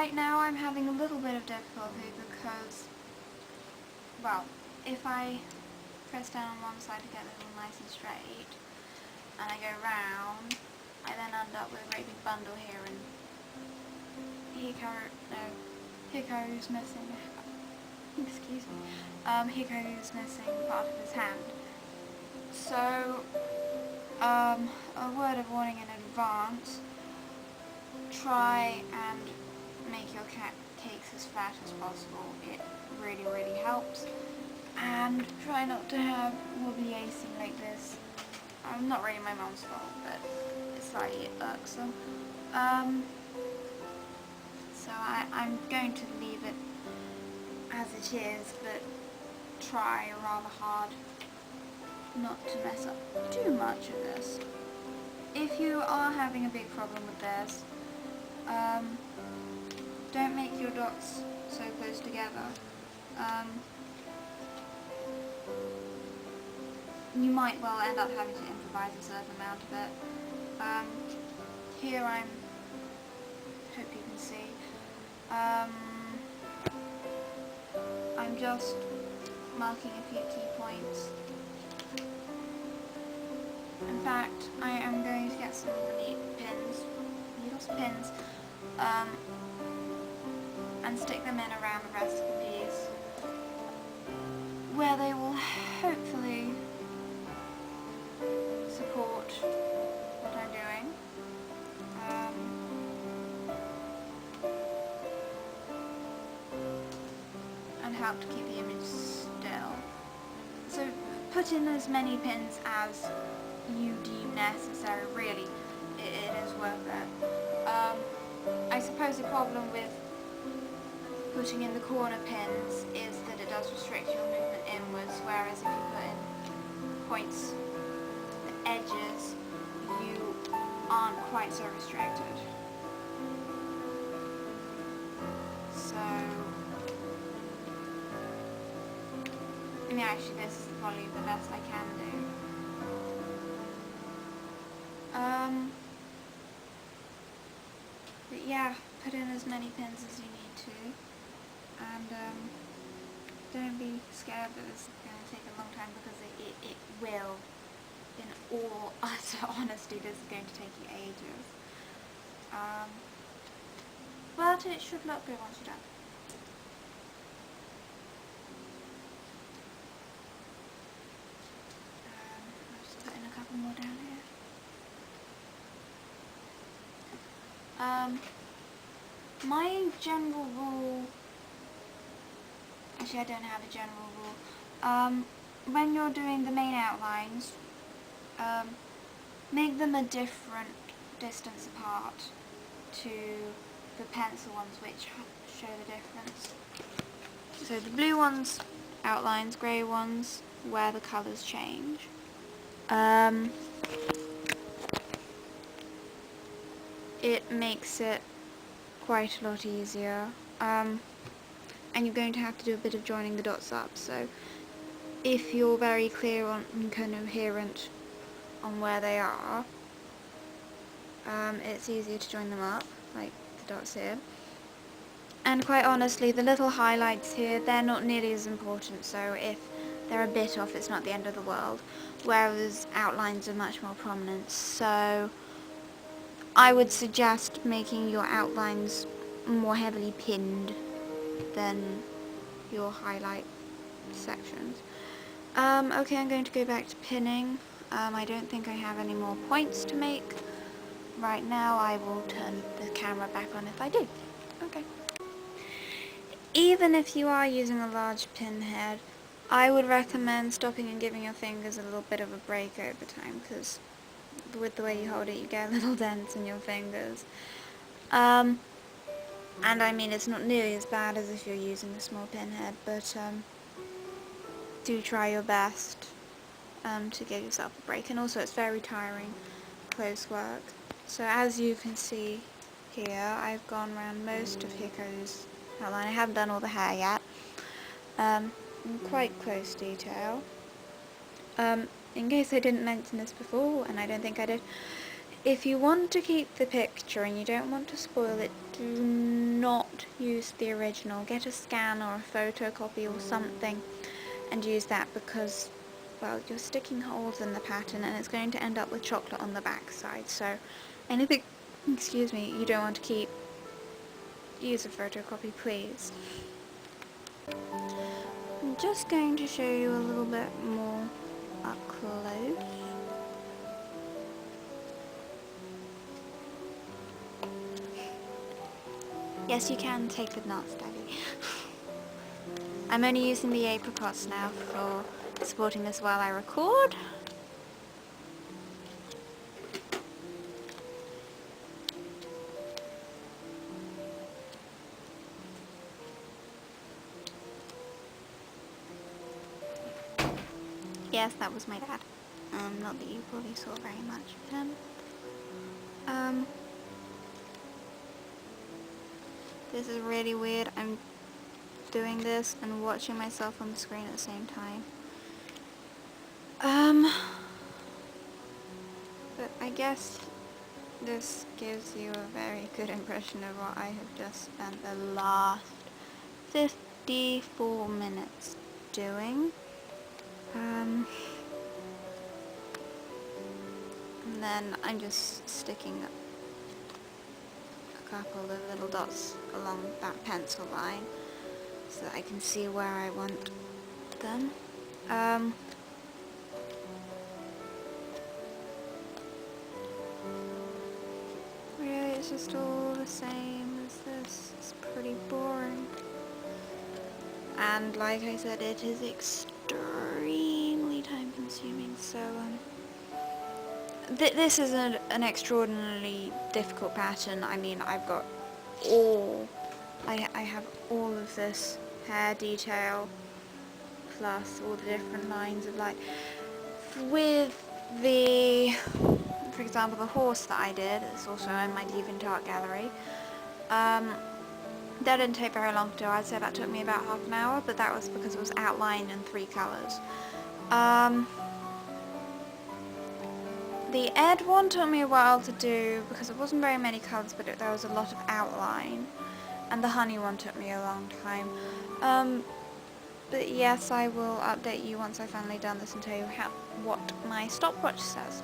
right now I'm having a little bit of difficulty because, well, if I press down on one side to get it all nice and straight, and I go round, I then end up with a great big bundle here, and Hikaru's missing, excuse me, Hikaru's missing part of his hand. So, a word of warning in advance, try and make your cakes as flat as possible. It really, really helps. And try not to have wobbly icing like this. Not really my mom's fault, but it's slightly irksome. So I'm going to leave it as it is, but try rather hard not to mess up too much of this. If you are having a big problem with this, don't make your dots so close together. You might well end up having to improvise a certain amount of it. Here hope you can see, I'm just marking a few key points. In fact, I am going to get some pins, and stick them in around the rest of the piece, where they will hopefully support what I'm doing. And help to keep the image still. So put in as many pins as you deem necessary, really, it is worth it. I suppose the problem with putting in the corner pins is that it does restrict your movement inwards, whereas if you put in points, the edges, you aren't quite so restricted. So, I mean, actually this is probably the best I can do. But yeah, put in as many pins as you need to, and don't be scared that this is going to take a long time, because it will. In all utter honesty, this is going to take you ages. But it should look good once you're done. I'll just put in a couple more down here. My general rule, actually I don't have a general rule, when you're doing the main outlines, make them a different distance apart to the pencil ones, which show the difference. So the blue ones outlines, grey ones where the colours change. It makes it quite a lot easier, and you're going to have to do a bit of joining the dots up, so if you're very clear on and coherent on where they are, it's easier to join them up, like the dots here. And quite honestly, the little highlights here, they're not nearly as important, so if they're a bit off, it's not the end of the world, whereas outlines are much more prominent. So I would suggest making your outlines more heavily pinned than your highlight sections. Okay, I'm going to go back to pinning. I don't think I have any more points to make. Right now I will turn the camera back on if I do. Okay. Even if you are using a large pin head, I would recommend stopping and giving your fingers a little bit of a break over time, because with the way you hold it you get little dents in your fingers. And I mean, it's not nearly as bad as if you're using a small pin head, but do try your best to give yourself a break. And also it's very tiring, close work. So as you can see here, I've gone around most of Hikaru's outline. I haven't done all the hair yet. In quite close detail. In case I didn't mention this before, and I don't think I did, if you want to keep the picture and you don't want to spoil it do not use the original. Get a scan or a photocopy or something and use that, because, well, you're sticking holes in the pattern and it's going to end up with chocolate on the back side. So anything, excuse me, you don't want to keep, use a photocopy, please. I'm just going to show you a little bit more up close. Yes, you can take the nuts, Daddy. I'm only using the apricots now for supporting this while I record. Yes, that was my dad. Not that you probably saw very much of him. This is really weird. I'm doing this and watching myself on the screen at the same time. But I guess this gives you a very good impression of what I have just spent the last 54 minutes doing. And then I'm just sticking a couple of little dots along that pencil line so that I can see where I want them. Really, it's just all the same as this. It's pretty boring. And like I said, it is extremely time consuming, so this is an extraordinarily difficult pattern. I mean, I've got I have all of this hair detail, plus all the different lines of light. With the, for example, the horse that I did, it's also in my deviantART gallery. That didn't take very long to do. I'd say that took me about half an hour, but that was because it was outlined in 3 colours. The Ed one took me a while to do because it wasn't very many colours, but there was a lot of outline. And the honey one took me a long time. But yes, I will update you once I've finally done this and tell you what my stopwatch says.